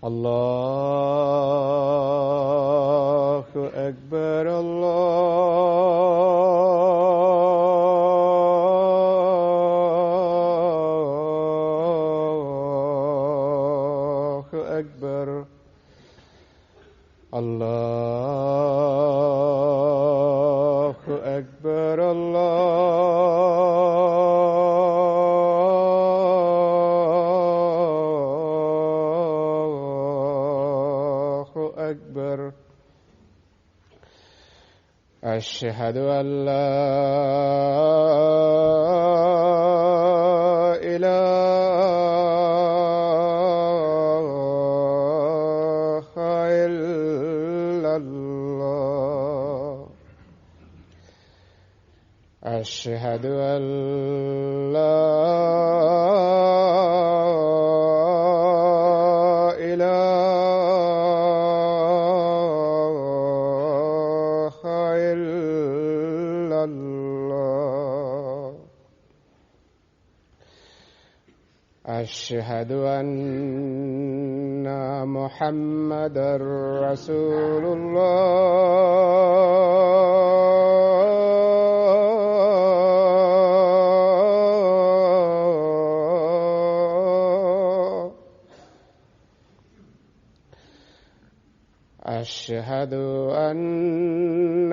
الله أكبر الله أكبر الله أكبر الله أكبر. أشهد أن لا إله إلا الله. أشهد أن لا إله إلا الله. أشهد أن محمدًا رسول الله. أشهد أن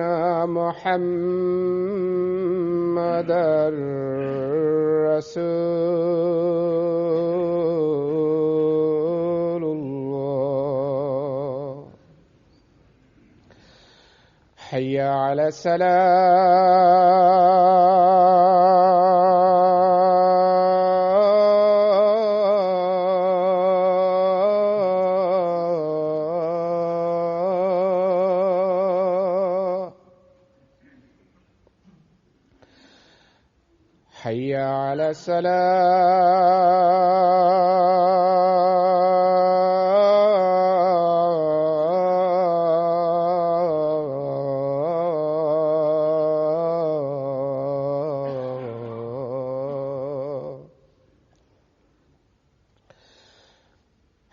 محمدًا رسول الله. حي على الصلاة. حي على الصلاة.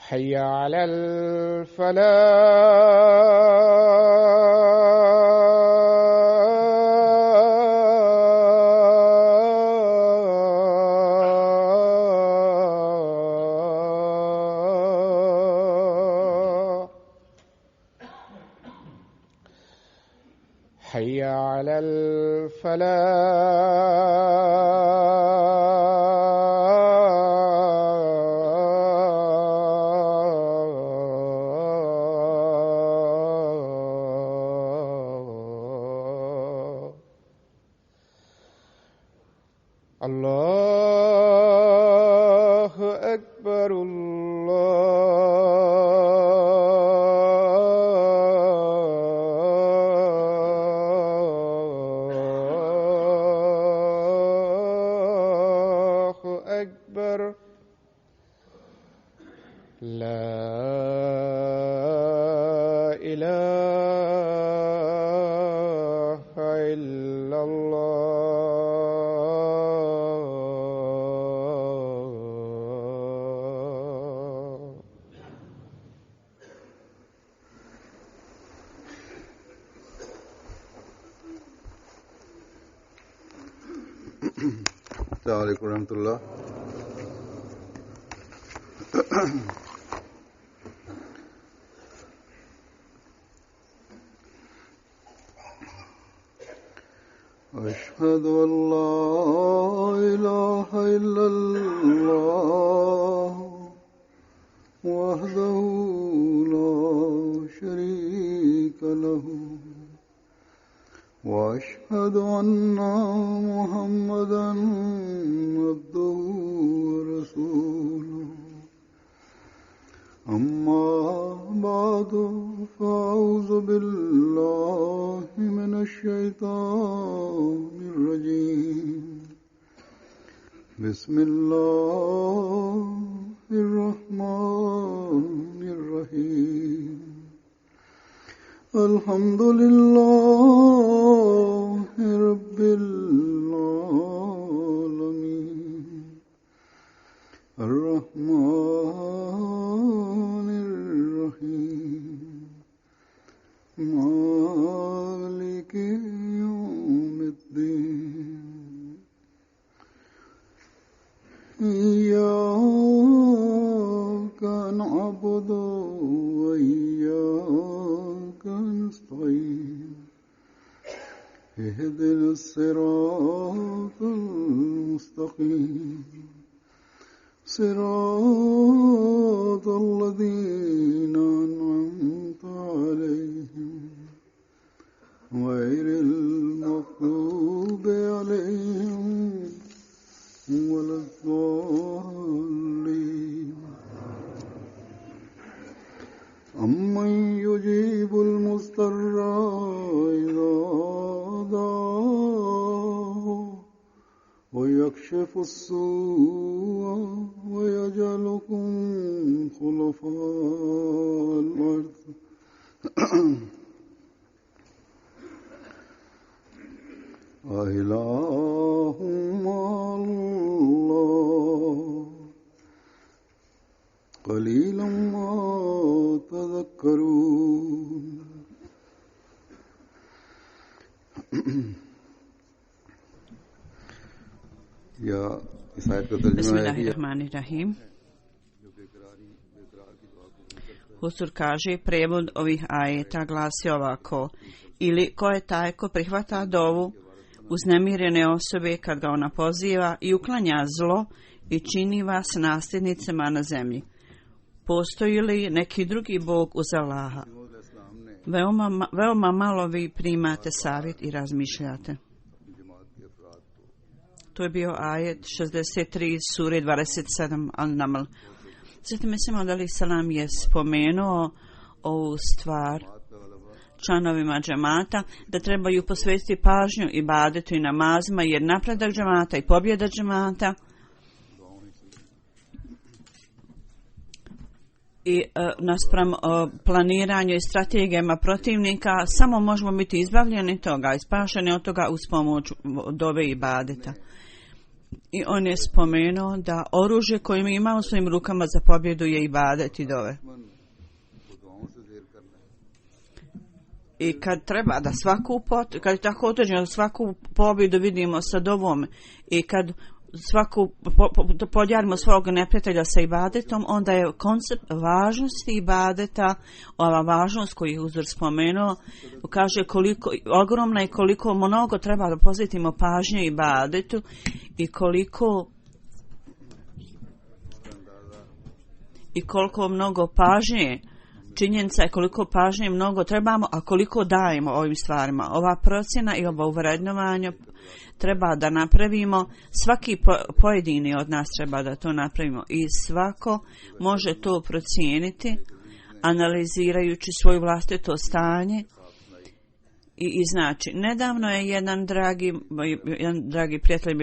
حي على الفلاح. حي على الفلاح. الله أكبر الله أكبر. لا إله إلا الله. السلام عليكم ورحمة الله. أشهد أن لا إله إلا الله وحده لا شريك له وأشهد أن محمدًا عبده ورسوله. أما بعد فأعوذ بالله من الشيطان الرجيم. بسم الله الرحمن الرحيم. الحمد لله رب العالمين إياك نعبد وإياك نستعين اهدنا الصراط المستقيم صراط الذين أنعمت عليهم غير المغضوب عليهم ولا الضالين أمن يجيب المضطر إذا دعاه ويكشف السوء ويجعلكم خلفاء الأرض أإله مع الله قليلا ما تذكرون या इस आयत का तर्जुमा है कि Bismillahirrahmanirrahim. Huzur kaže, prijevod ovih ajeta glasi ovako: ili ko je taj ko prihvata dovu uznemirene osobe kad ga ona poziva i uklanja zlo i čini vas nasljednicima na zemlji. Postoji li neki drugi Bog uz Allaha? Veoma malo vi primate savjet i razmišljate. To je bio ajet 63 sure 27 An-Naml. Zatim Mesih Maud alejhi selam je spomenuo ovu stvar članovima džemata, da trebaju posvetiti pažnju ibadetu i namazima, jer napredak džemata i pobjeda džemata i naspram planiranju i strategijama protivnika samo možemo biti izbavljeni toga i spašeni od toga uz pomoć dove i ibadeta. I on je spomenuo da oružje koje mi imamo u svojim rukama za pobjedu je ibadet i dove. I kad treba da kad je tako određeno da svaku pobjedu vidimo sa dovom i kad svaku podjarimo svog neprijatelja sa ibadetom, onda je koncept važnosti ibadeta, ova važnost koju je Huzur spomenuo, kaže koliko ogromna i koliko mnogo treba da posvetimo pažnje ibadetu i koliko mnogo pažnje, činjenica je koliko pažnje mnogo trebamo, a koliko dajemo ovim stvarima. Ova procjena i ovo uvrednovanje treba da napravimo, svaki pojedini od nas treba da to napravimo i svako može to procijeniti analizirajući svoje vlastito stanje i znači. Nedavno je jedan dragi prijatelj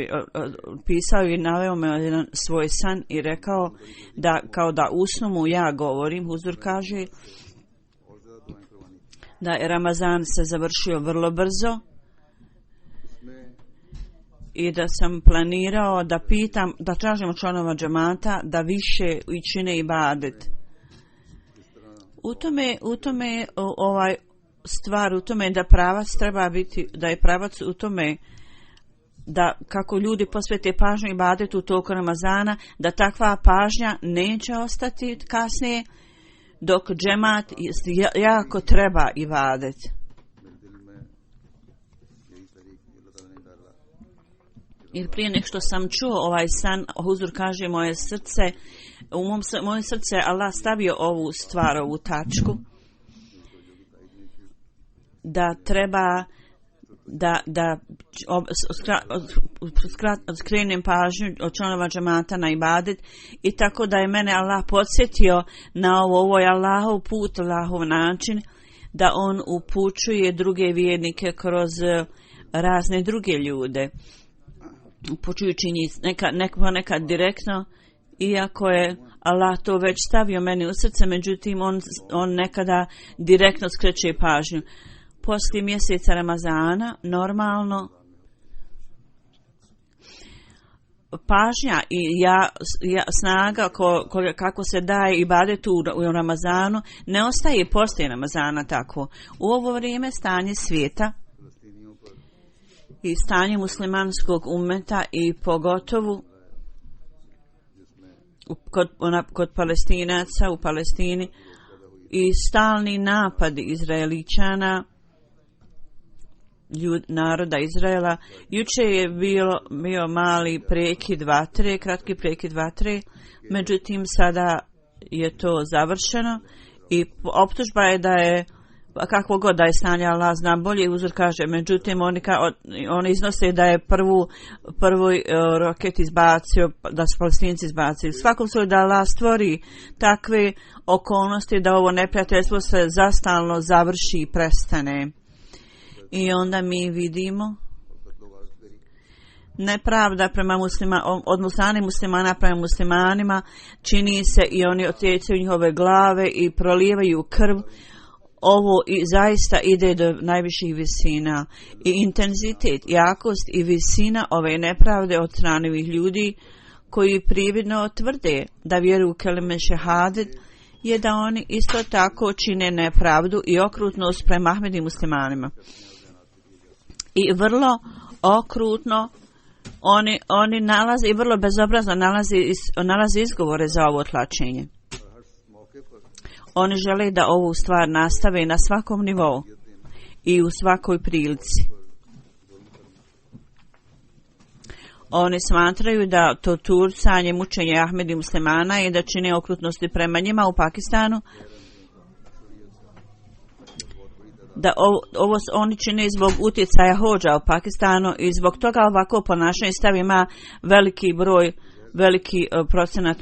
pisao i naveo me jedan svoj san i rekao da kao da u snu mu ja govorim. Huzur kaže da je Ramazan se završio vrlo brzo i da sam planirao da pitam, da tražimo članova džemata da više čine ibadet. U tome ovaj stvar u tome da pravac treba biti, da je pravac u tome da kako ljudi posvete pažnju ibadetu u toku Ramazana, da takva pažnja neće ostati kasnije dok džemat jako treba ibadet. I prije nek što sam čuo ovaj san, Huzur kaže moje srce Allah stavio ovu stvar, ovu tačku, da treba da skrenem pažnju od članova džemata na ibadet i tako da je mene Allah podsjetio na ovo je Allahov put, Allahov način da on upućuje druge vjernike kroz razne druge ljude, upućujući njih nekad direktno, iako je Allah to već stavio meni u srce, međutim on nekada direktno skreće pažnju. Poslije mjeseca Ramazana normalno pažnja i snaga kako se daje ibadetu u Ramazanu ne ostaje poslije Ramazana tako. U ovo vrijeme stanje svijeta i stanje muslimanskog ummeta i pogotovo kod Palestinaca u Palestini i stalni napadi Izraeličana, naroda Izraela. Juče je bio mali prekid vatre, kratki prekid vatre, međutim sada je to završeno i optužba je da je kakvo god da je stanje, Allah zna bolje, uzor kaže, međutim oni iznose da je prvi roket izbacio, da su Palestinci izbacili. Svakom slučaju da Allah stvori takve okolnosti da ovo neprijateljstvo se zastalno završi i prestane. I onda mi vidimo nepravda prema od muslimana prema muslimanima čini se i oni odsjecaju njihove glave i prolijevaju krv. Ovo i zaista ide do najviših visina i intenzitet, jakost i visina ove nepravde od strane ovih ljudi koji prividno tvrde da vjeruju u kelime šehadet je da oni isto tako čine nepravdu i okrutnost prema Ahmedi muslimanima. I vrlo okrutno oni nalaze i vrlo bezobrazno nalaze izgovore za ovo tlačenje. Oni žele da ovu stvar nastave na svakom nivou i u svakoj prilici. Oni smatraju da to turcanje, mučenje Ahmedi muslimana i da čine okrutnosti prema njima u Pakistanu, da ovo oni čine zbog utjecaja hodža u Pakistanu i zbog toga ovako ponašanje stav ima veliki procenat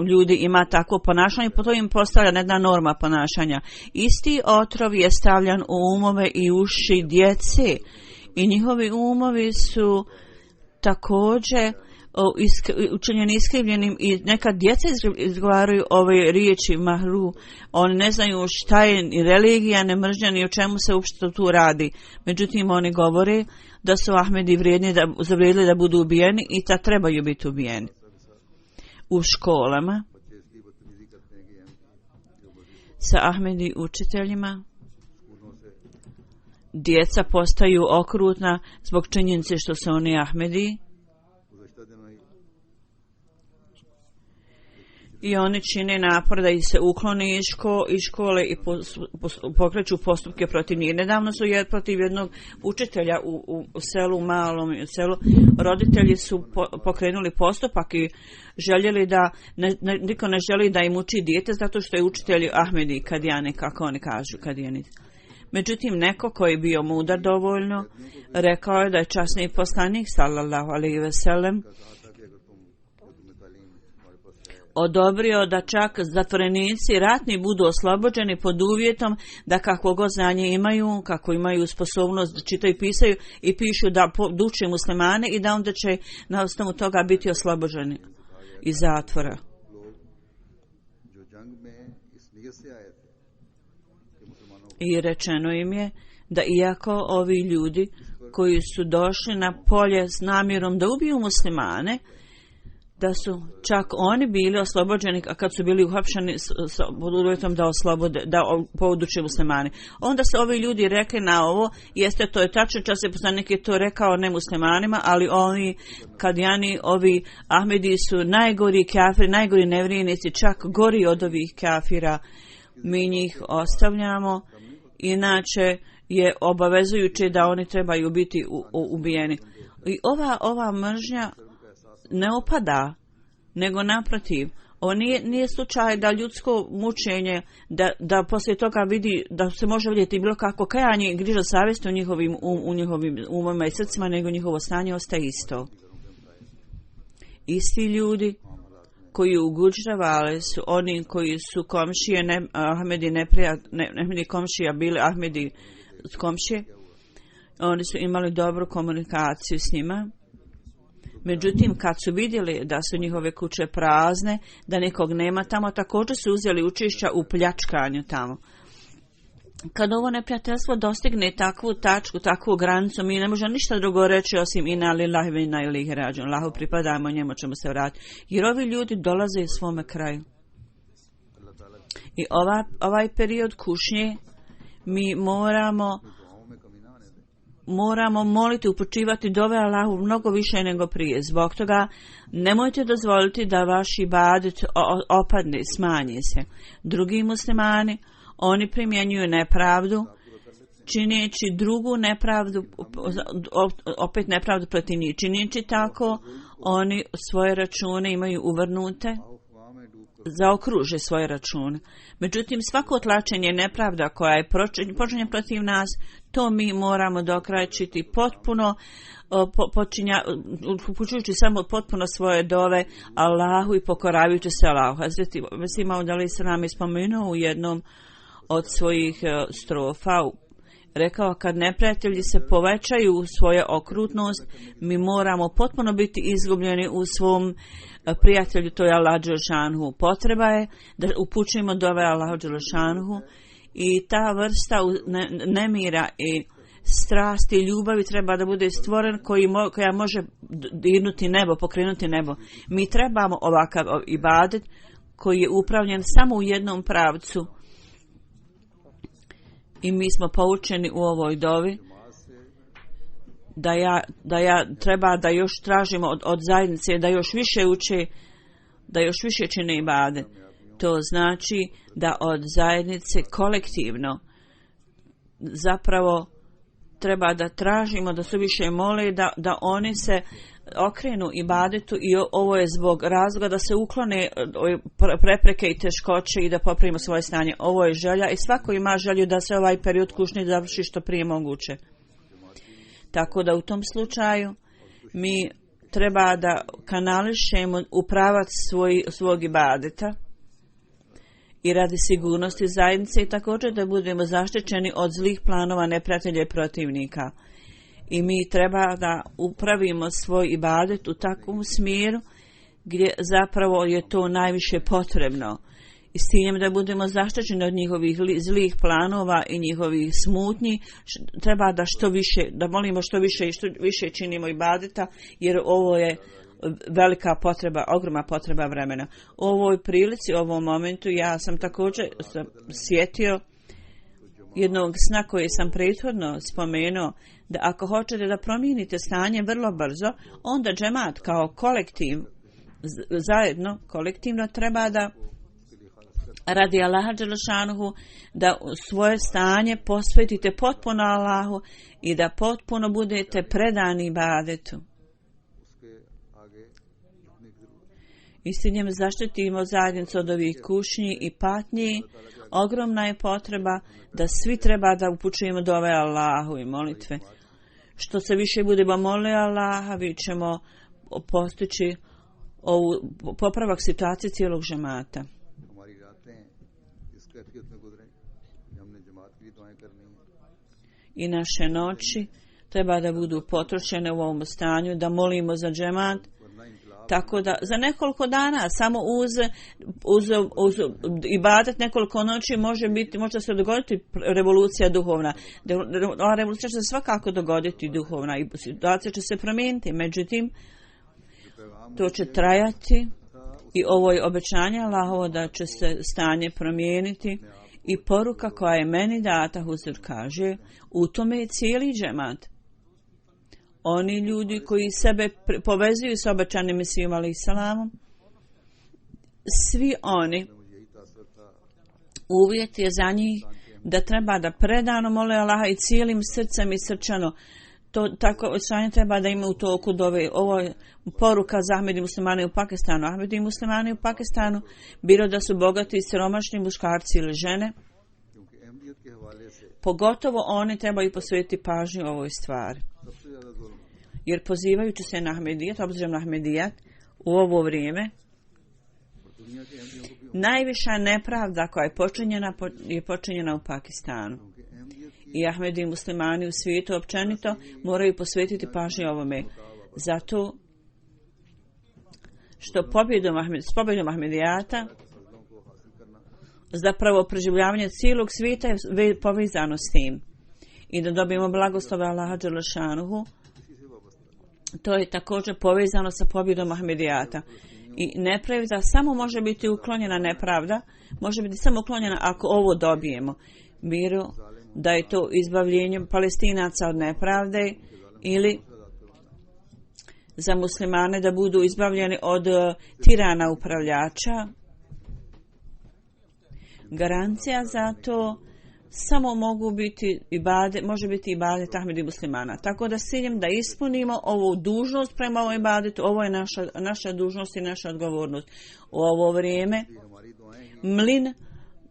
ljudi ima takvo ponašanje, po to im postavlja jedna norma ponašanja. Isti otrov je stavljan u umove i uši djece i njihovi umovi su također učinjeni iskrivljenim i neka djeca izgovaraju ove riječi mahru. Oni ne znaju šta je religija, ne mržnja ni o čemu se uopšte tu radi. Međutim, oni govore da su Ahmedi zavrijedili da budu ubijeni i da trebaju biti ubijeni. U školama sa Ahmedi učiteljima djeca postaju okrutna zbog činjenice što su oni Ahmedi i oni čine napor da ih se ukloni iz škole i pokreću postupke protiv njih. Nedavno su protiv jednog učitelja u selu, malom selu, roditelji su pokrenuli postupak i željeli da, niko ne želi da im uči dijete zato što je učitelj Ahmedi Kadijani, kako oni kažu, Kadijani. Međutim, neko koji je bio mudar dovoljno, rekao je da je časni poslanik, sallallahu alejhi ve sellem, odobrio da čak zatvorenici ratni budu oslobođeni pod uvjetom da kakvo god znanje imaju, kako imaju sposobnost da čitaju i pisaju i pišu da uče muslimane i da onda će na osnovu toga biti oslobođeni iz zatvora. I rečeno im je da iako ovi ljudi koji su došli na polje s namjerom da ubiju muslimane, da su čak oni bili oslobođeni, a kad su bili uhapšeni pod uvjetom da poduče muslimani. Onda su ovi ljudi rekli na ovo, jeste to je tačno, čas je poslanik je to rekao ne muslimanima, ali ovi Kadijani, ovi Ahmedi su najgori kafiri, najgori nevrijenici, čak gori od ovih kafira. Mi njih ostavljamo, inače je obavezujuće da oni trebaju biti ubijeni. I ova mržnja ne opada, nego naprotiv. Ovo nije slučaj da ljudsko mučenje, da poslije toga vidi, da se može vidjeti bilo kako kajanje i griža savjesti u njihovim umama i srcima, nego njihovo stanje ostaje isto. Isti ljudi koji uguđravali su oni koji su komšije, Ahmedi komšija bili Ahmedi komšije, oni su imali dobru komunikaciju s njima. Međutim, kad su vidjeli da su njihove kuće prazne, da nikog nema tamo, također su uzeli učešća u pljačkanju tamo. Kad ovo neprijateljstvo dostigne takvu tačku, takvu granicu, mi ne možemo ništa drugo reći osim inna lillahi wa inna ilaihi rađiun. Allahu pripadamo, njemu ćemo se vratiti. Jer ovi ljudi dolaze svome kraju. I ovaj period kušnje mi moramo moramo moliti, upućivati dove Allahu mnogo više nego prije. Zbog toga nemojte dozvoliti da vaš ibadet opadne, smanji se. Drugi muslimani, oni primjenjuju nepravdu, čineći drugu nepravdu, opet nepravdu protiv njih. Čineći tako, oni svoje račune imaju uvrnute, zaokruže svoje račune. Međutim, svako tlačenje nepravda koja je počinjena protiv nas, to mi moramo dokrajčiti potpuno, upućujući samo potpuno svoje dove Allahu i pokoravajući se Allahu. Hazreti Mesih Maud alejhi selam je spomenuo u jednom od svojih strofa, rekao, kad neprijatelji se povećaju u svoje okrutnost, mi moramo potpuno biti izgubljeni u svom prijatelju, to je Allah dželešanhu. Potreba je da upućujemo dove Allahu dželešanhu i ta vrsta nemira i strasti i ljubavi treba da bude stvoren koja može dirnuti nebo, pokrenuti nebo. Mi trebamo ovakav ibadet koji je upravljen samo u jednom pravcu. I mi smo poučeni u ovoj dovi da treba da još tražimo od zajednice da još više uče, da još više čine ibadet. To znači da od zajednice kolektivno zapravo treba da tražimo da su više mole, da oni se okrenu ibadetu i ovo je zbog razloga da se uklone prepreke i teškoće i da popravimo svoje stanje. Ovo je želja i svako ima želju da se ovaj period kušnje završi što prije moguće. Tako da u tom slučaju mi treba da kanališemo u pravac svog ibadeta i radi sigurnosti zajednice i također da budemo zaštićeni od zlih planova neprijatelja i protivnika. I mi treba da upravimo svoj ibadet u takvom smjeru gdje zapravo je to najviše potrebno. I s ciljem da budemo zaštićeni od njihovih zlih planova i njihovih smutnji, treba da što više, da molimo što više i što više činimo ibadeta, jer ovo je velika potreba, ogromna potreba vremena. U ovoj prilici, u ovom momentu, ja sam također sjetio jednog sna koji sam prethodno spomenuo, da ako hoćete da promijenite stanje vrlo brzo, onda džemat kao kolektiv, zajedno, kolektivno treba da radi Allaha dželešanuhu, da svoje stanje posvetite potpuno Allahu i da potpuno budete predani ibadetu. I s njim zaštitimo zajednicu od ovih kušnji i patnji. Ogromna je potreba da svi treba da upućujemo dove Allahu i molitve. Što se više budemo molili Allaha, vi ćemo postići popravak situacije cijelog džemata. I naše noći treba da budu potrošene u ovom stanju, da molimo za džemat. Tako da za nekoliko dana samo uz ibadet nekoliko noći može se dogoditi revolucija duhovna. Ova revolucija će se svakako dogoditi duhovna i situacija će se promijeniti. Međutim, to će trajati i ovo je obećanje Allahovo da će se stanje promijeniti i poruka koja je meni data, Huzur kaže, u tome je cijeli džemat. Oni ljudi koji sebe povezuju s obećanim Mesijom alejhi selamom, svi oni, uvjet je za njih da treba da predano mole Allaha i cijelim srcem i srčano. To tako stanje treba da ima u toku dove. Ovo je poruka za Ahmedi muslimane u Pakistanu. Ahmedi muslimane u Pakistanu, bilo da su bogati i siromašni muškarci ili žene, pogotovo oni trebaju posvetiti pažnju ovoj stvari. Jer pozivajući se na Ahmedijat, obzirom na Ahmedijat, u ovo vrijeme, najviša nepravda koja je počinjena u Pakistanu. I Ahmedi i muslimani u svijetu općenito moraju posvetiti pažnju ovome. Zato što s pobjedom Ahmedijata zapravo preživljavanje cijelog svijeta je povezano s tim. I da dobijemo blagoslove Allaha dželešanuhu, to je također povezano sa pobjedom Ahmedijata. I nepravda samo može biti uklonjena, nepravda može biti samo uklonjena ako ovo dobijemo. Miru da je to izbavljenje Palestinaca od nepravde ili za muslimane da budu izbavljeni od tirana upravljača. Garancija za to samo može biti ibadet Ahmedi muslimana. Tako da s ciljem da ispunimo ovu dužnost prema ovom ibadetu, ovo je naša dužnost i naša odgovornost. U ovo vrijeme mlin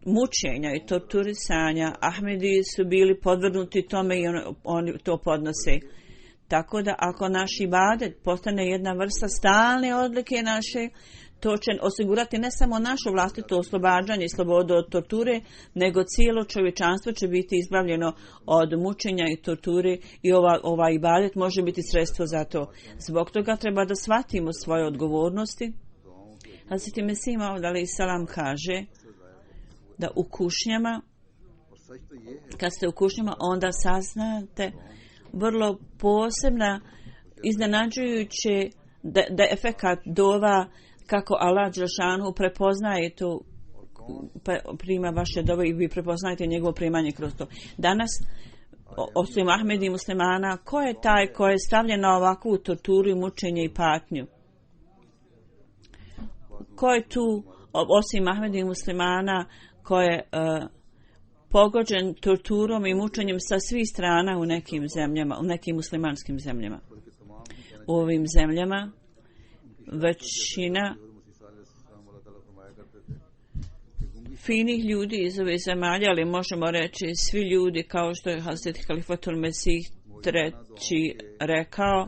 mučenja i torturisanja Ahmedi su bili podvrgnuti tome i oni to podnose. Tako da ako naš ibadet postane jedna vrsta stalne odlike naše, to će osigurati ne samo našu vlastito oslobađanje i slobodu od torture, nego cijelo čovječanstvo će biti izbavljeno od mučenja i torture i ova ibadet može biti sredstvo za to. Zbog toga treba da shvatimo svoje odgovornosti. Hazreti Mesih Maud alejhi selam kaže da u kušnjama, kad ste u kušnjama, onda saznate vrlo posebna, iznenađujuće da efekat dova kako Allah dželešanu prepoznaje to, prima vaše dove i vi prepoznajete njegovo primanje kroz to. Danas, osim Ahmedi muslimana, ko je taj ko je stavljen na ovakvu torturu i mučenje i patnju? Ko je tu, osim Ahmedi muslimana, ko je pogođen torturom i mučenjem sa svih strana u nekim zemljama, u nekim muslimanskim zemljama? U ovim zemljama većina finih ljudi iz ove zemalja, ali možemo reći svi ljudi, kao što je Hazreti Halifatul Mesih III rekao,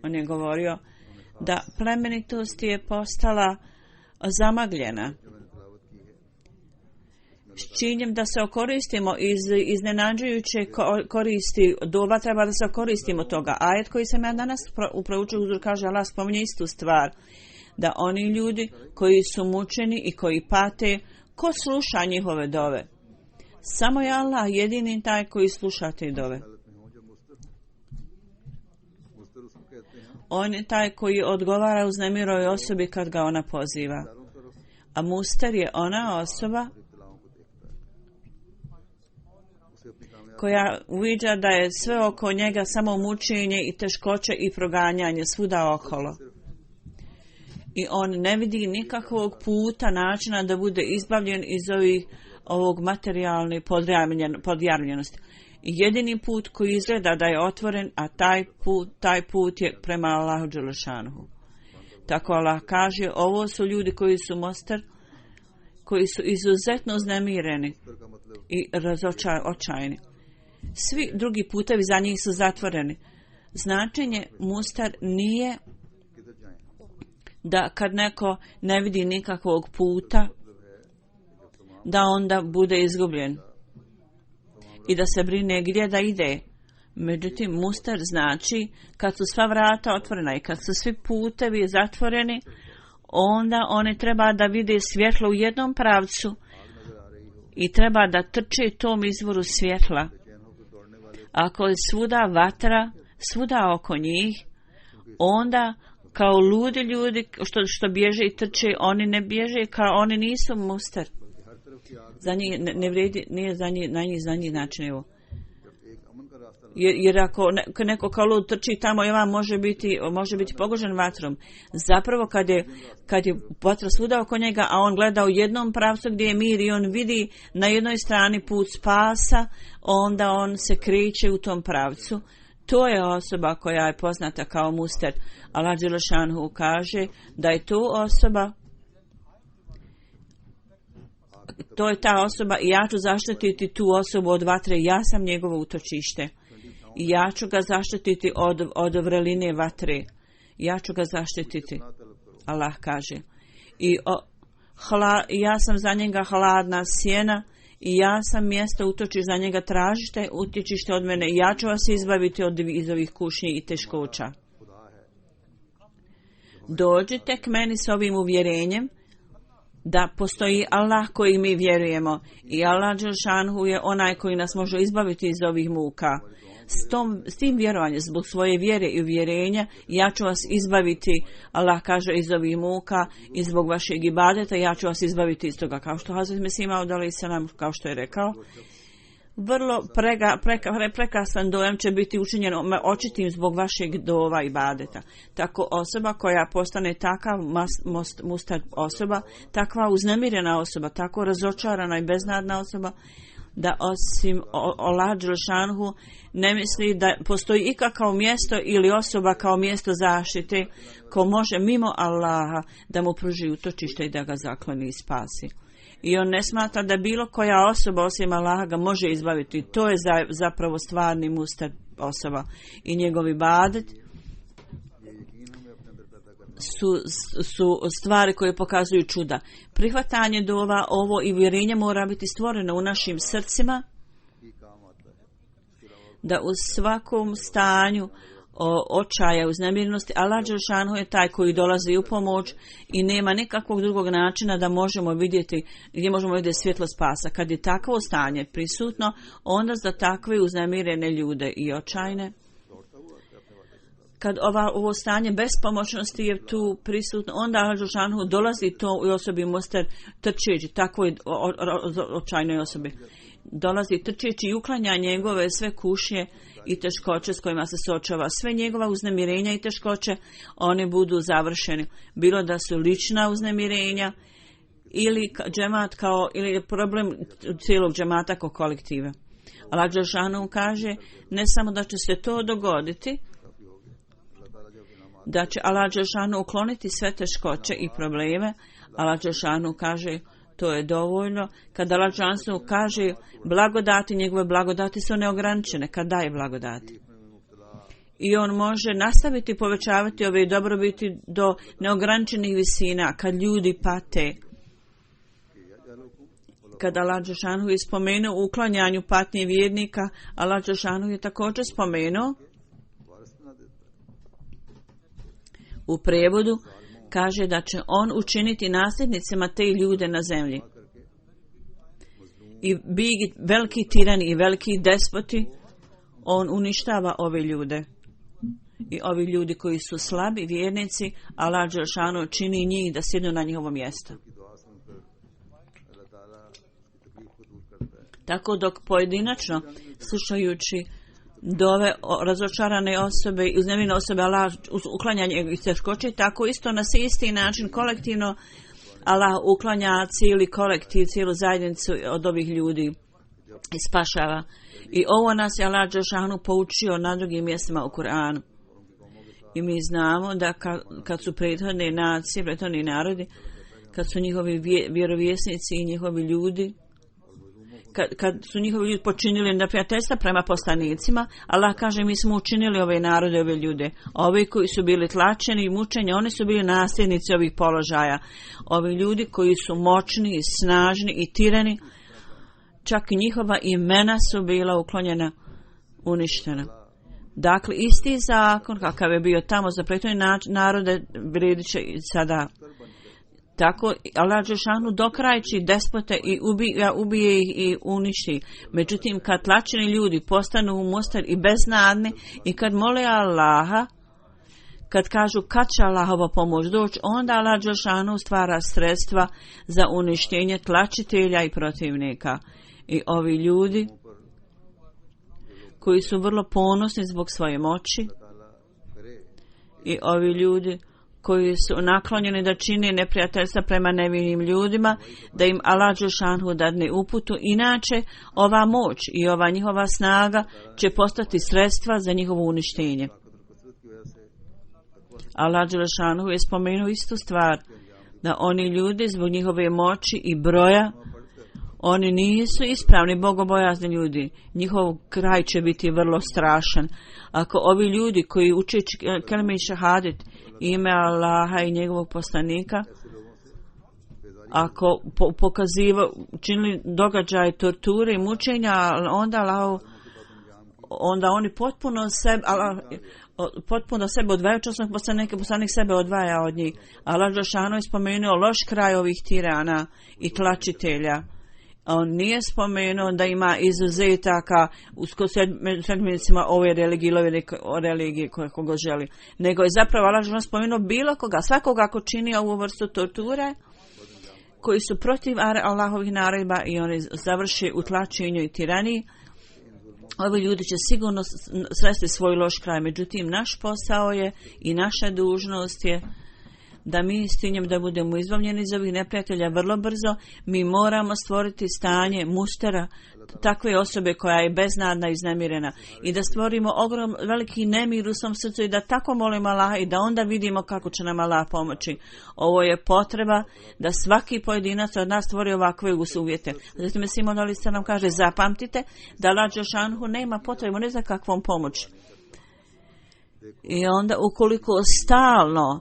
on je govorio da plemenitost je postala zamagljena. S ciljem da se okoristimo iz iznenađujuće koristi dova, treba da se okoristimo toga. Ajet koji sam ja danas proučio uzor kaže, Allah spominje istu stvar, da oni ljudi koji su mučeni i koji pate, ko sluša njihove dove? Samo je Allah jedini taj koji sluša te dove. On je taj koji odgovara uznemirovoj osobi kad ga ona poziva. A muster je ona osoba koja uviđa da je sve oko njega samo mučenje i teškoće i proganjanje svuda okolo. I on ne vidi nikakvog puta, načina da bude izbavljen iz ovog materijalne podjarmljenosti. Jedini put koji izgleda da je otvoren, a taj put je prema Allahu dželešanuhu. Tako Allah kaže, ovo su ljudi koji su mostar, koji su izuzetno uznemireni i razočajni. Svi drugi putevi za njih su zatvoreni. Značenje mustar nije da kad neko ne vidi nikakvog puta, da onda bude izgubljen i da se brine gdje da ide. Međutim, mustar znači kad su sva vrata otvorena i kad su svi putevi zatvoreni, onda oni treba da vide svjetlo u jednom pravcu i treba da trče tom izvoru svjetla. Ako je svuda vatra, svuda oko njih, onda kao ludi ljudi što bježe i trče, oni ne bježe, kao oni nisu mustar. Za njih ne vredi, nije za njih znači evo. Jer ako neko kao lud trči tamo, Evan može biti pogođen vatrom. Zapravo kad je vatra svuda oko njega, a on gleda u jednom pravcu gdje je mir i on vidi na jednoj strani put spasa, onda on se kreće u tom pravcu. To je osoba koja je poznata kao muster. Allah dželešanhu kaže da je to osoba, to je ta osoba i ja ću zaštititi tu osobu od vatre, ja sam njegovo utočište. I ja ću ga zaštititi od vreline vatre. Ja ću ga zaštititi. Allah kaže. I ja sam za njega hladna sjena i ja sam mjesto utočište za njega, tražite utječište od mene. Ja ću vas izbaviti iz ovih kušnji i teškoća. Dođite k meni s ovim uvjerenjem da postoji Allah koji mi vjerujemo i Allah dželšanhu je onaj koji nas može izbaviti iz ovih muka. S tim vjerovanjem, zbog svoje vjere i uvjerenja, ja ću vas izbaviti, Allah kaže, iz ovih muka i zbog vašeg ibadeta ja ću vas izbaviti iz toga. Kao što Hazret Mesih Maud alejhi selam kao što je rekao, vrlo prekrasan dojam će biti učinjen očitim zbog vašeg dova i ibadeta. Tako osoba koja postane takav mustad osoba, takva uznemirena osoba, tako razočarana i beznadna osoba, da osim Allah dželešanohu ne misli da postoji ikakvo mjesto ili osoba kao mjesto zaštite ko može mimo Allaha da mu pruži utočište i da ga zakloni i spasi. I on ne smatra da bilo koja osoba osim Allaha ga može izbaviti. To je zapravo stvarni mustad osoba. I njegov ibadet su stvari koje pokazuju čuda. Prihvatanje dova, ovo i vjerenje mora biti stvoreno u našim srcima, da u svakom stanju očaja, uznemirnosti, Allah dželešanohu je taj koji dolazi u pomoć i nema nikakvog drugog načina da možemo vidjeti, gdje možemo vidjeti svjetlo spasa. Kad je takvo stanje prisutno, onda za takve uznemirene ljude i očajne, kad ovo stanje bespomoćnosti je tu prisutno, onda Allah dželešanohu dolazi to u osobi mustad trčeći, takvoj očajnoj osobi. Dolazi trčeći i uklanja njegove sve kušnje i teškoće s kojima se suočava. Sve njegova uznemirenja i teškoće, one budu završeni. Bilo da su lična uznemirenja ili džemat ili problem cijelog džemata kao kolektive. Allah dželešanohu kaže ne samo da će se to dogoditi, da će Allah dželešanohu ukloniti sve teškoće i probleme. Allah dželešanohu kaže to je dovoljno. Kada Allah dželešanohu kaže blagodati, njegove blagodati su neograničene kad daje blagodati. I on može nastaviti povećavati ove dobrobiti do neograničenih visina kad ljudi pate. Kada Allah dželešanohu je spomenuo u uklanjanju patnje vjernika, Allah dželešanohu je također spomenuo u prijevodu, kaže da će on učiniti nasljednicima te ljude na zemlji. I veliki tirani i veliki despoti, on uništava ove ljude. I ovi ljudi koji su slabi vjernici, Allah dželešanohu čini njih da sjednu na njihovo mjesto. Tako dok pojedinačno, slušajući dove razočarane osobe i uznemirene osobe, Allah uklanja njih teškoće, tako isto na isti način kolektivno Allah uklanja cijeli kolektiv, cijelu zajednicu od ovih ljudi i spašava. I ovo nas je Allah dželešanohu poučio na drugim mjestima u Kur'anu. I mi znamo da kad su prethodne nacije, prethodni narodi, kad su njihovi vjerovjesnici i njihovi ljudi, kad su njihovi ljudi počinili neprijateljstva prema poslanicima, Allah kaže mi smo učinili ove narode, ove ljude. Ovi koji su bili tlačeni i mučeni, oni su bili nasljednici ovih položaja. Ovi ljudi koji su moćni i snažni i tirani, čak i njihova imena su bila uklonjena, uništena. Dakle, isti zakon kakav je bio tamo za prethodne narode vrijedit će i sada. Tako Allah dželešanohu dokrajči despote i ubije ih i uništi. Međutim, kad tlačeni ljudi postanu mustad i beznadni i kad mole Allaha, kad kažu kad će Allahova pomoć doći, onda Allah dželešanohu stvara sredstva za uništenje tlačitelja i protivnika. I ovi ljudi koji su vrlo ponosni zbog svoje moći, i ovi ljudi koji su naklonjeni da čine neprijateljstva prema nevinim ljudima, da im Allah dželešanohu dadne uputu. Inače, ova moć i ova njihova snaga će postati sredstva za njihovo uništenje. Allah dželešanohu je spomenuo istu stvar, da oni ljudi zbog njihove moći i broja, oni nisu ispravni bogobojazni ljudi. Njihov kraj će biti vrlo strašan. Ako ovi ljudi koji uče kelime i šahadet, ime Allaha i njegovog poslanika, ako činili događaje torture i mučenja, onda oni potpuno sebe odvajaju, časnog poslanik sebe odvaja od njih. Allah dželešanohu je spomenuo loš kraj ovih tirana i tlačitelja. On nije spomenuo da ima izuzetaka u sedmicima ove religije koje koga želi. Nego je zapravo Allah dželešanohu spomenuo bilo koga, svakoga ko čini ovu vrstu torture, koji su protiv Allahovih naredba i oni završe u tlačenju i tiraniji, ovi ljudi će sigurno sresti svoj loš kraj. Međutim, naš posao je i naša dužnost je da mi s ciljem da budemo izbavljeni iz ovih neprijatelja vrlo brzo. Mi moramo stvoriti stanje mustera, takve osobe koja je beznadna i uznemirena, i da stvorimo veliki nemir u svom srcu i da tako molimo Allaha i da onda vidimo kako će nam Allah pomoći. Ovo je potreba da svaki pojedinac od nas stvori ovakve uvjete. Zato mi Simon Ali se nam kaže, zapamtite da Allah dželešanu nema potrebu ne za kakvom pomoći. I onda ukoliko stalno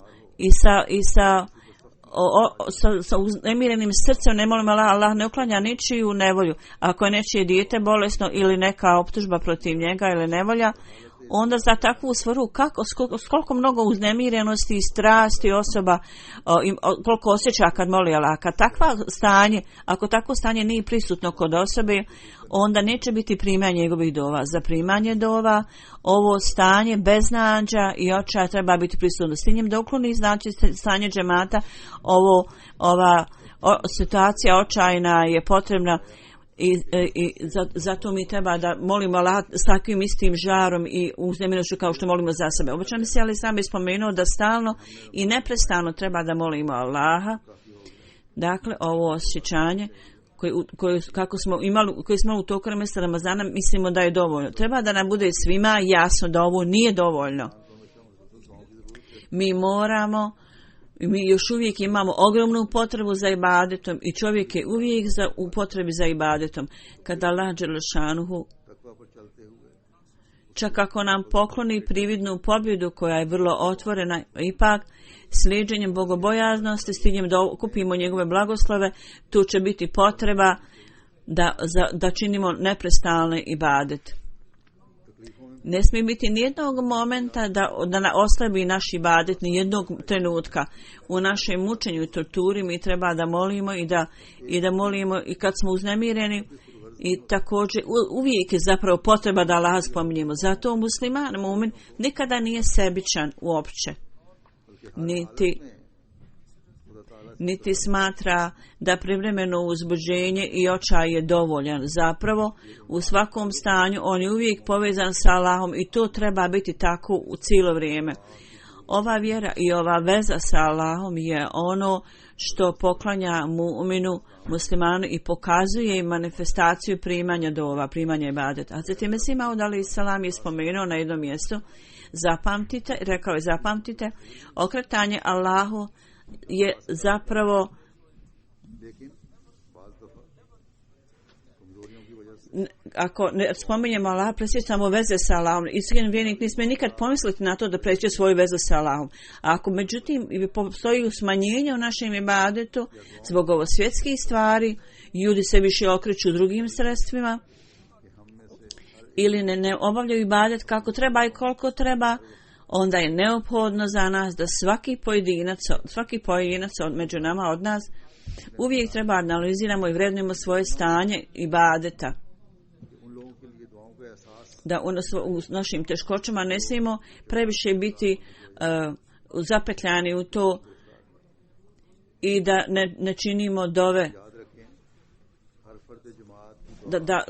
sa uznemirenim srcem ne molimo Allah ne uklanja ničiju nevolju. Ako je nečije dijete bolesno ili neka optužba protiv njega ili nevolja, onda za takvu svrhu koliko mnogo uznemirenosti i strasti osoba koliko osjeća kad moli Allah. Ako takvo stanje nije prisutno kod osobe, onda neće biti primanje njegovih dova. Za primanje dova ovo stanje beznađa i očaja treba biti prisutno. S njim da ukloni znači stanje džemata, ova situacija očajna je potrebna. I zato mi treba da molimo Allah s takvim istim žarom i uznemirenošću kao što molimo za sebe. Obično mi se Ali sam je spomenuo da stalno i neprestano treba da molimo Allaha. Dakle, ovo osjećanje koje smo imali u toku mjeseca Ramazana, mislimo da je dovoljno. Treba da nam bude svima jasno da ovo nije dovoljno. Mi još uvijek imamo ogromnu potrebu za ibadetom i čovjek je uvijek u potrebi za ibadetom. Kada Allah dželešanuhu čak ako nam pokloni prividnu pobjedu koja je vrlo otvorena, ipak slijedženjem bogobojaznosti s ciljem da okupimo njegove blagoslove, tu će biti potreba da činimo neprestalne ibadet. Ne smije biti nijednog momenta da na oslabi naš ibadet, nijednog trenutka. U našem mučenju i torturi mi treba da molimo i da molimo i kad smo uznemireni, i također uvijek je zapravo potreba da Allah spominjemo. Zato musliman, mu'min, nikada nije sebičan uopće. Niti smatra da privremeno uzbuđenje i očaj je dovoljan. Zapravo, u svakom stanju on je uvijek povezan sa Allahom i to treba biti tako u cijelo vrijeme. Ova vjera i ova veza sa Allahom je ono što poklanja mu'minu, muslimanu i pokazuje im manifestaciju primanja dova, primanja ibadeta. A zatim Mesih Maud alejhi selam je spomenuo na jednom mjestu, zapamtite, okretanje Allahu je zapravo ako ne spominjemo Allah, presjećamo veze sa Allahom. Iskren vjernik ne smije nikad pomisliti na to da preće svoju vezu sa Allahom. A ako međutim postoji smanjenje u našem ibadetu zbog ovo svjetskih stvari, ljudi se više okreću drugim sredstvima ili ne obavljaju ibadet kako treba i koliko treba, onda je neophodno za nas da svaki pojedinac među nama od nas uvijek treba analiziramo i vrednujemo svoje stanje ibadeta. Da u našim teškoćama ne smijemo previše biti zapetljani u to i da ne činimo dove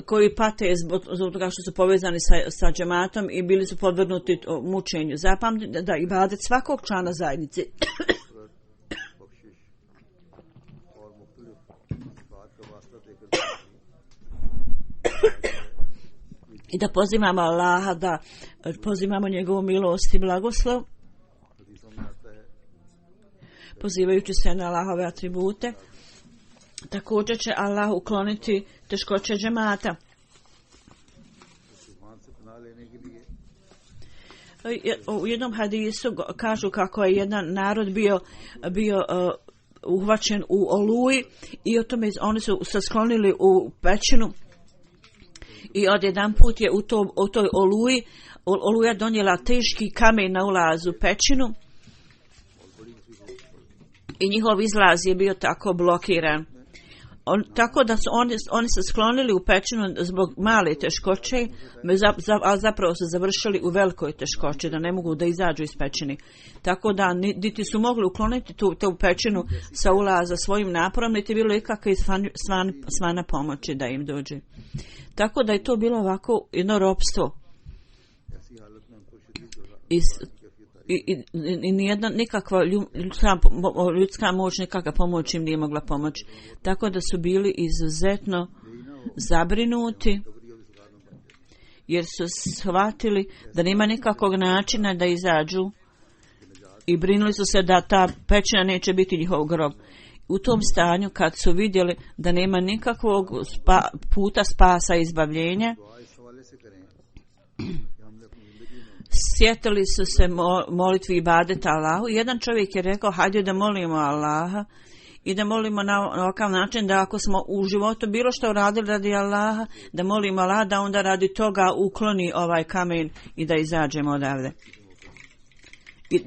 koji pate zbog toga što su povezani sa džematom i bili su podvrgnuti mučenju. Zapamtite da ibadet svakog člana zajednice i da pozivamo Allaha, da pozivamo njegovu milost i blagoslov, pozivajući se na Allahove atribute. Također će Allah ukloniti teškoće džemata. U jednom hadisu kažu kako je jedan narod bio uhvaćen u oluji i o tome oni su se sklonili u pećinu i odjedan put je u toj oluja donijela teški kamen na ulazu u pećinu i njihov izlaz je bio tako blokiran. tako da su oni se sklonili u pećinu zbog male teškoće, a zapravo su završili u velikoj teškoći, da ne mogu da izađu iz pećine. Tako da niti su mogli ukloniti tu pećinu sa ulaza svojim naporom, niti bilo ikakve svana pomoći da im dođe. Tako da je to bilo ovako jedno ropstvo. I nijedna nikakva ljudska moć, nikakva pomoć im nije mogla pomoći. Tako da su bili izuzetno zabrinuti, jer su shvatili da nema nikakvog načina da izađu i brinuli su se da ta pećina neće biti njihov grob. U tom stanju, kad su vidjeli da nema nikakvog puta spasa i izbavljenja, sjetili su se molitvi ibadeta Allahu. Jedan čovjek je rekao, hajde da molimo Allaha i da molimo na ovakav način da ako smo u životu bilo što uradili radi Allaha, da molimo Allaha da onda radi toga ukloni ovaj kamen i da izađemo odavde. I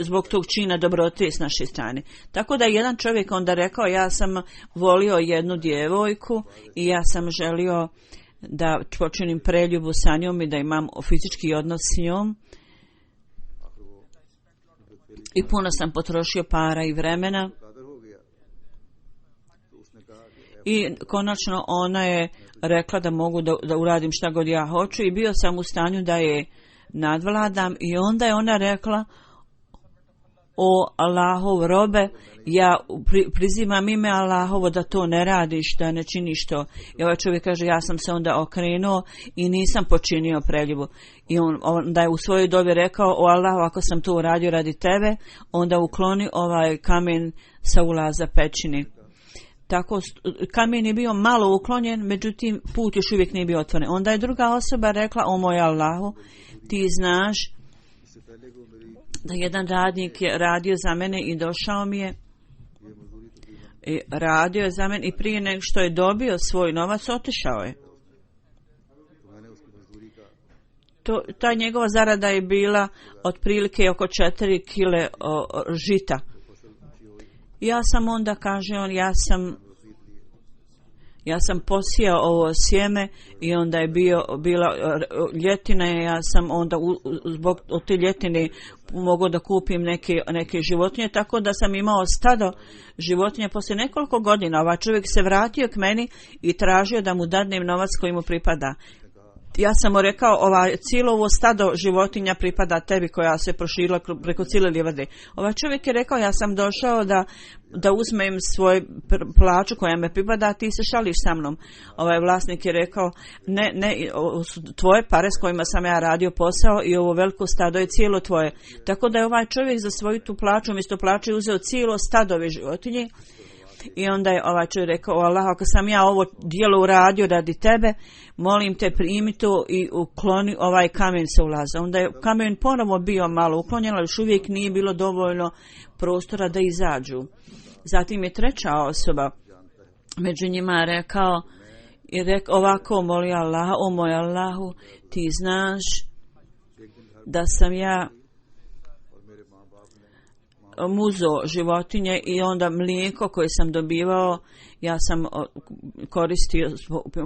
zbog tog čina dobrote s naše strane. Tako da je jedan čovjek onda rekao, ja sam volio jednu djevojku i ja sam želio da počinim preljubu sa njom i da imam fizički odnos s njom. I puno sam potrošio para i vremena. I konačno ona je rekla da mogu da uradim šta god ja hoću i bio sam u stanju da je nadvladam i onda je ona rekla, o Allahov robe, ja prizimam ime Allahovo da to ne radiš, da ne činiš to. I ovaj čovjek kaže, ja sam se onda okrenuo i nisam počinio preljubu. I onda je u svojoj dobi rekao, o Allahu, ako sam to uradio radi tebe, onda ukloni ovaj kamen sa ulaza pećine. Tako, kamen je bio malo uklonjen, međutim put još uvijek nije bio otvoren. Onda je druga osoba rekla, o moj Allahu, ti znaš da jedan radnik je radio za mene i došao mi je i radio je za mene i prije nego što je dobio svoj novac otišao je. Ta njegova zarada je bila otprilike oko 4 kile žita. Ja sam onda, kaže on, ja sam posijao ovo sjeme i onda je bila ljetina i ja sam onda zbog te ljetine mogao da kupim neke životinje, tako da sam imao stado životinja. Poslije nekoliko godina ovaj čovjek se vratio k meni i tražio da mu dadnem novac koji mu pripada. Ja sam mu rekao, cijelo ovo stado životinja pripada tebi koja se proširila preko cijele livade. Ovaj čovjek je rekao, ja sam došao da uzmem svoju plaću koja me pripada, a ti se šališ sa mnom. Ovaj vlasnik je rekao, ne, tvoje pare s kojima sam ja radio posao i ovo veliko stado je cijelo tvoje. Tako da je ovaj čovjek za svoju tu plaću, umjesto plaće uzeo cijelo stadove životinje. I onda je ovaj čovjek rekao, Allah, ako sam ja ovo djelo uradio radi tebe, molim te primi to i ukloni ovaj kamen sa ulaza. Onda je kamen ponovo bio malo uklonjen, ali još uvijek nije bilo dovoljno prostora da izađu. Zatim je treća osoba među njima rekao ovako, moli Allah, o moj Allahu, ti znaš da sam ja muzo životinje i onda mlijeko koje sam dobivao ja sam koristio,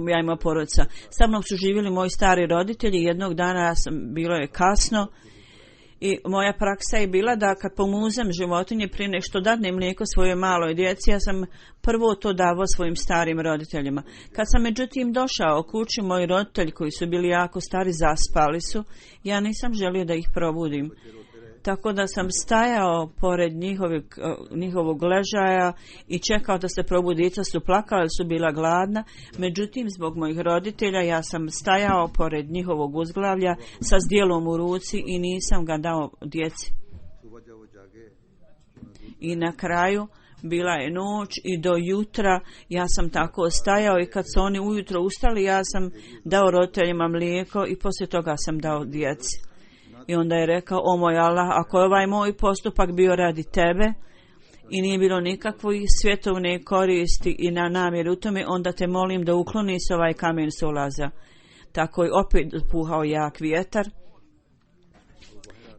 ja imao porodica. Sa mnom su živjeli moji stari roditelji. Jednog dana bilo je kasno i moja praksa je bila da kad pomuzem životinje prije nego što dadnem mlijeko svojoj maloj djeci, ja sam prvo to davao svojim starim roditeljima. Kad sam međutim došao kući, moji roditelji koji su bili jako stari zaspali su, ja nisam želio da ih probudim. Tako da sam stajao pored njihovog ležaja i čekao da se probudi. Djeca su plakala, su bila gladna. Međutim, zbog mojih roditelja ja sam stajao pored njihovog uzglavlja sa zdjelom u ruci i nisam ga dao djeci. I na kraju bila je noć i do jutra ja sam tako stajao i kad su oni ujutro ustali ja sam dao roditeljima mlijeko i poslije toga sam dao djeci. I onda je rekao, o moj Allah, ako je ovaj moj postupak bio radi tebe i nije bilo nikakve svjetovne koristi i na namjeru u tome, onda te molim da ukloni se ovaj kamen sa ulaza. Tako je opet puhao jak vjetar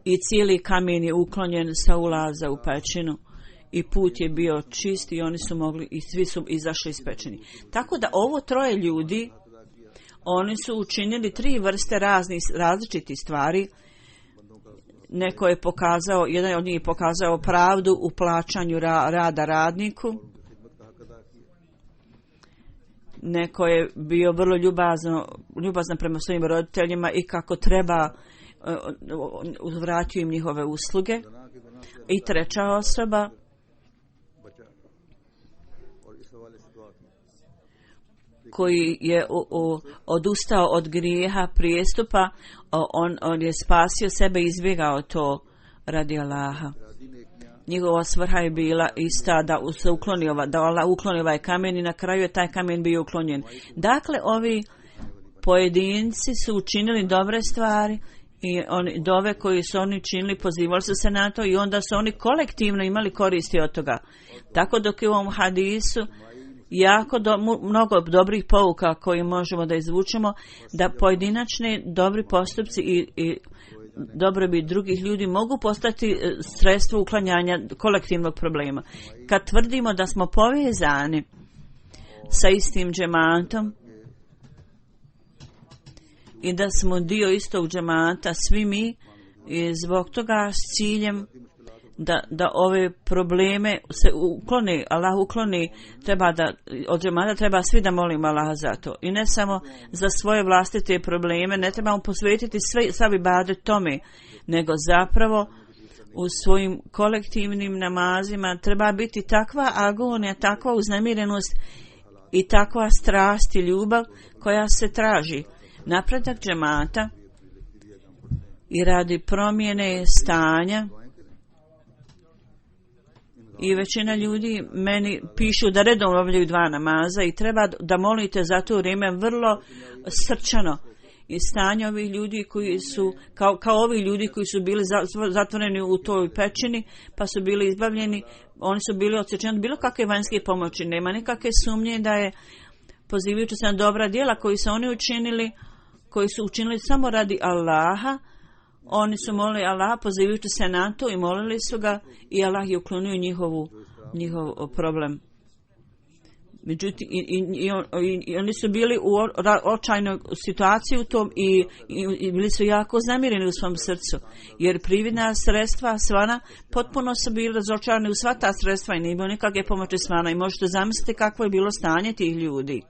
i cijeli kamen je uklonjen sa ulaza u pećinu i put je bio čist i oni su mogli i svi su izašli ispečeni. Tako da ovo troje ljudi, oni su učinili 3 vrste različitih stvari. Neko je pokazao, jedan od njih je pokazao pravdu u plaćanju rada radniku. Neko je bio vrlo ljubazan prema svojim roditeljima i kako treba uzvratio im njihove usluge. I treća osoba koji je odustao od grijeha prijestupa, on je spasio sebe i izbjegao to radi Allaha. Njegova svrha je bila ista da se ukloni ovaj kamen i na kraju je taj kamen bio uklonjen. Dakle, ovi pojedinci su učinili dobre stvari i dove koje su oni činili, pozivali su se na to i onda su oni kolektivno imali koristi od toga. Tako dok je u ovom hadisu jako mnogo dobrih pouka koje možemo da izvučemo, da pojedinačni dobri postupci i dobrobit drugih ljudi mogu postati sredstvo uklanjanja kolektivnog problema. Kad tvrdimo da smo povezani sa istim džematom i da smo dio istog džemata, svi mi, i zbog toga s ciljem da ove probleme se ukloni, Allah ukloni, od džemata treba svi da molimo Allaha za to. I ne samo za svoje vlastite probleme, ne trebamo posvetiti sav ibadet tome, nego zapravo u svojim kolektivnim namazima treba biti takva agonija, takva uznemirenost i takva strast i ljubav koja se traži. Napredak džemata i radi promjene stanja. I većina ljudi meni pišu da redovno obavljaju 2 namaza i treba da molite za to vrijeme vrlo srčano. I stanje ovih ljudi koji su, kao ovi ljudi koji su bili zatvoreni u toj pećini, pa su bili izbavljeni, oni su bili odsječeni od bilo kakve vanjske pomoći. Nema nikakve sumnje da je, pozivajući se na dobra djela koji su oni učinili, koji su učinili samo radi Allaha, oni su molili Allaha pozivajući se na to i molili su ga i Allah je uklonio njihov problem. Međutim, i oni su bili u očajnoj situaciji u tom i bili su jako zamireni u svom srcu. Jer prividna sredstva svana potpuno su bili razočarani u sva ta sredstva i nije bilo nikakve pomoći svana. I možete zamisliti kakvo je bilo stanje tih ljudi.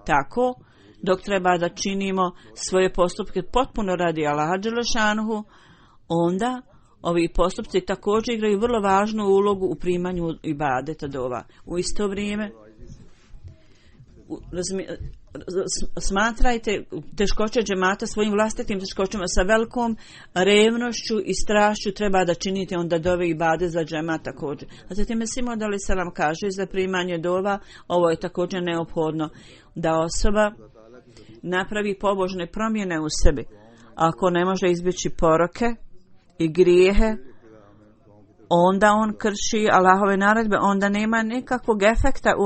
Tako, dok treba da činimo svoje postupke potpuno radi Allaha dželešanuhu, onda ovi postupci također igraju vrlo važnu ulogu u primanju ibadeta dova. U isto vrijeme smatrajte teškoće džemata svojim vlastitim teškoćama, sa velikom revnošću i strašću treba da činite onda dove ibade za džemat također. A zatim Mesih Maud alejhi selam kaže za primanje dova, ovo je također neophodno da osoba napravi pobožne promjene u sebi. Ako ne može izbjeći poroke i grijehe, onda on krši Allahove naredbe, onda nema nikakvog efekta u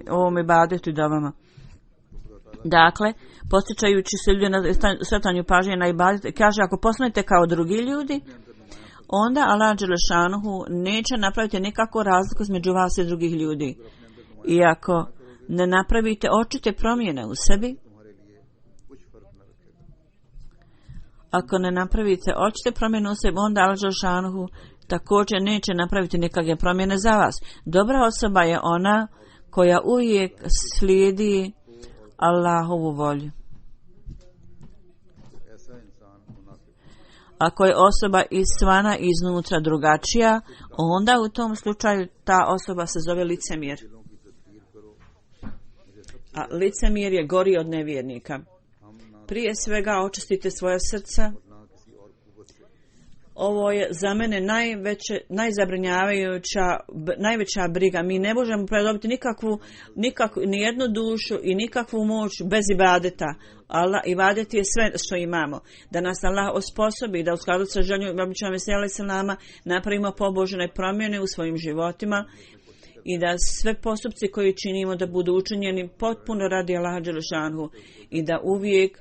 ovom ibadetu i dovama. Dakle, podsjećajući se ljudi na sretanju pažnje na ibadet, kaže ako poslanete kao drugi ljudi, onda Allah dželešanuhu neće napraviti nikakvu razliku između vas i drugih ljudi. I ako ne napravite očite promjene u sebi, onda Allah dželešanuhu također neće napraviti nikakve promjene za vas. Dobra osoba je ona koja uvijek slijedi Allahovu volju. Ako je osoba izvana i iznutra drugačija, onda u tom slučaju ta osoba se zove licemjer. A licemjer je gori od nevjernika. Prije svega očistite svoja srca. Ovo je za mene najveća briga. Mi ne možemo predobiti ni jednu dušu i nikakvu moć bez ibadeta. Allah, ibadet je sve što imamo. Da nas Allah osposobi da u skladu sa željom običaja Mesija alejhi selama napravimo pobožne promjene u svojim životima i da sve postupci koje činimo da budu učinjeni potpuno radi Allaha dželešanuhu i da uvijek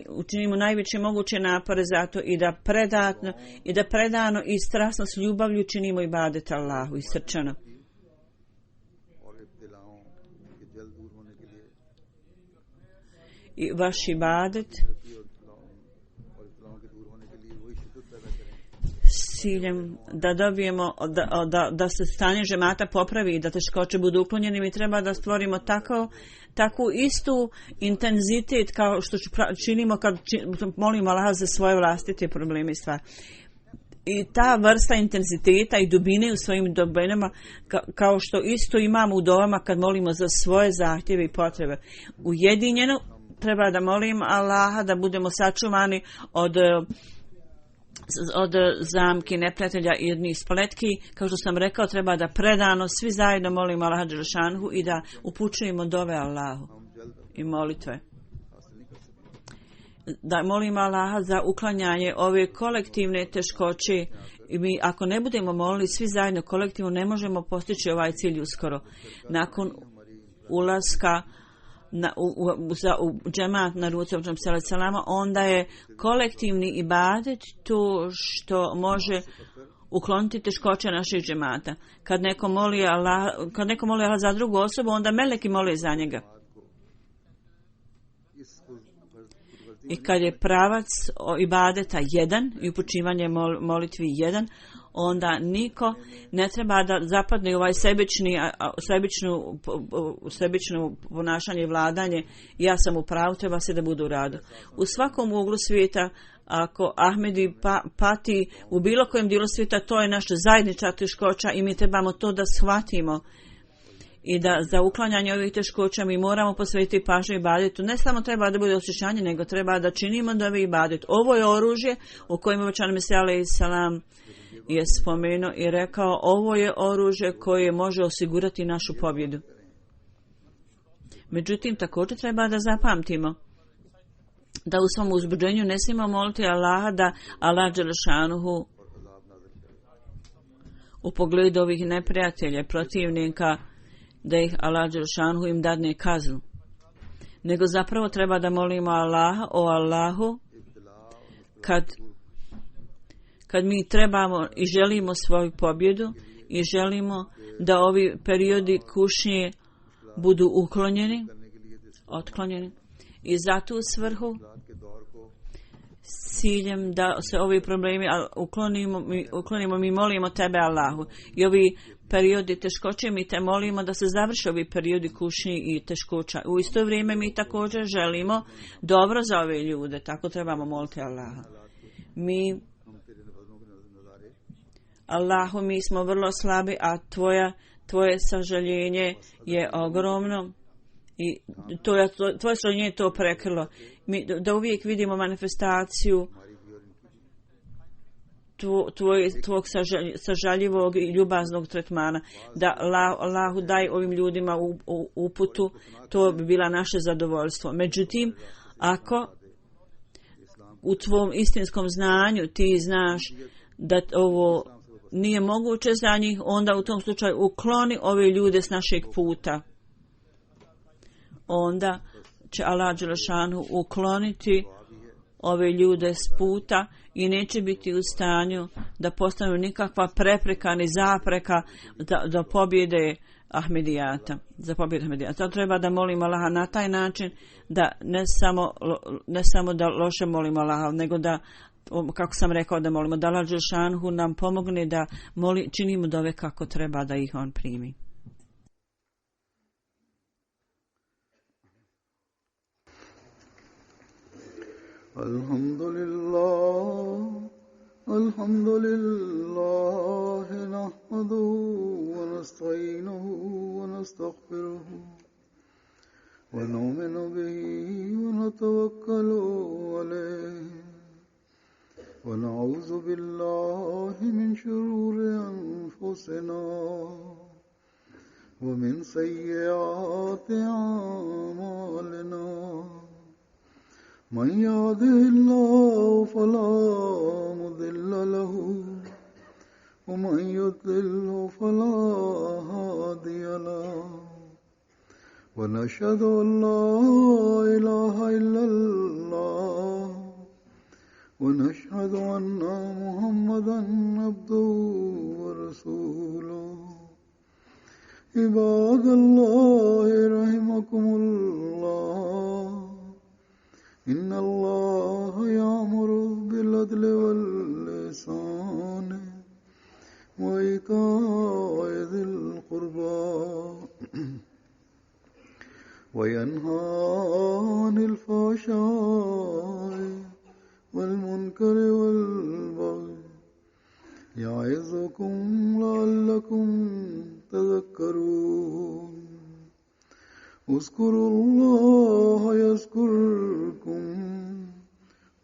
učinimo najveće moguće napore za to i da predano i strasno s ljubavlju činimo ibadet Allahu i srčano. I vaš ibadet s ciljem da dobijemo da se stanje džemata popravi i da teškoće budu uklonjene, mi treba da stvorimo takvu istu intenzitet kao što činimo kad molimo Allaha za svoje vlastite probleme i stvari. I ta vrsta intenziteta i dubine u svojim dubinama kao što isto imamo u dovama kad molimo za svoje zahtjeve i potrebe. Ujedinjeno treba da molim Allaha da budemo sačuvani od zamki neprijatelja i jednih spletki. Kao što sam rekao, treba da predano svi zajedno molimo Allaha dželešanhu i da upućujemo dove Allahu i molitve. Da molimo Allaha za uklanjanje ove kolektivne teškoće. I mi, ako ne budemo molili svi zajedno kolektivno, ne možemo postići ovaj cilj uskoro. Nakon ulaska u džemat na ruci Ođam Salama, onda je kolektivni ibadet to što može ukloniti teškoće naših džemata. Kad neko moli Allah za drugu osobu, onda meleki moli za njega. I kad je pravac ibadeta jedan i upućivanje molitvi jedan, onda niko ne treba da zapadne u ovaj sebično ponašanje i vladanje. Ja sam u pravu, treba se da budu u radu. U svakom uglu svijeta, ako Ahmedi pati u bilo kojem dijelu svijeta, to je naša zajednička teškoća i mi trebamo to da shvatimo. I da za uklanjanje ovih teškoća mi moramo posvetiti pažnju ibadetu. Ne samo treba da bude osjećanje, nego treba da činimo da bi ibadet. Ovo je oružje u kojem obećani Mesija alejhi selam je spomenuo i rekao, ovo je oružje koje može osigurati našu pobjedu. Međutim, također treba da zapamtimo da u svom uzbuđenju ne smijemo moliti Allaha da Allah dželešanuhu u pogledu ovih neprijatelja, protivnika, da ih Allah dželešanuhu im dadne kaznu. Nego zapravo treba da molimo Allaha, o Allahu, kad mi trebamo i želimo svoju pobjedu i želimo da ovi periodi kušnje budu otklonjeni i za tu svrhu s ciljem da se ovi problemi uklonimo, mi molimo tebe Allahu. I ovi periodi teškoće mi te molimo da se završe ovi periodi kušnje i teškoća. U isto vrijeme mi također želimo dobro za ove ljude, tako trebamo moliti Allaha. Allahu, mi smo vrlo slabi, a tvoje sažaljenje je ogromno i tvoje sažaljenje je to prekrilo. Da uvijek vidimo manifestaciju tvog sažaljivog i ljubaznog tretmana. Da Allahu daj ovim ljudima uputu, to bi bila naše zadovoljstvo. Međutim, ako u tvom istinskom znanju ti znaš da ovo nije moguće za njih, onda u tom slučaju ukloni ove ljude s našeg puta. Onda će Allah dželešanu ukloniti ove ljude s puta i neće biti u stanju da postanu nikakva prepreka ni zapreka do pobjede Ahmedijata. Za pobjedu Ahmedijata. To treba da molimo Allaha na taj način da ne samo da loše molimo Allaha, nego da, kako sam rekao, da molimo da Allah dželešanu nam pomogne da činimo dove kako treba da ih on primi. Alhamdulillah nahmaduhu wa nasta'inuhu wa nastaghfiruhu wa nu'minu bihi wa natawakkalu alayhi wa na'udzu billahi min shururi anfusina wa min sayyiati a'malina. من يهده الله فلا مضل له ومن يضلل فلا هادي له وأشهد أن لا إله إلا الله وحده لا شريك له وأشهد أن محمدا عبده ورسوله أما بعد فإن أصدق الحديث كتاب الله وخير الهدي هدي محمد صلى الله عليه وسلم وشر الأمور محدثاتها وكل محدثة بدعة وكل بدعة ضلالة ومن يضلل فلا هادي له ونشهد أن لا إله إلا الله ونشهد أن محمدا عبده ورسوله عباد الله رحمكم الله إن الله يأمر بالعدل والإحسان وإيتاء ذي القربى وينهى عن الفحشاء والمنكر والبغي يعظكم لعلكم تذكرون اذكروا الله يذكركم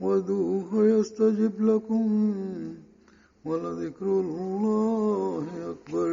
وادعوه يستجب لكم ولذكر الله أكبر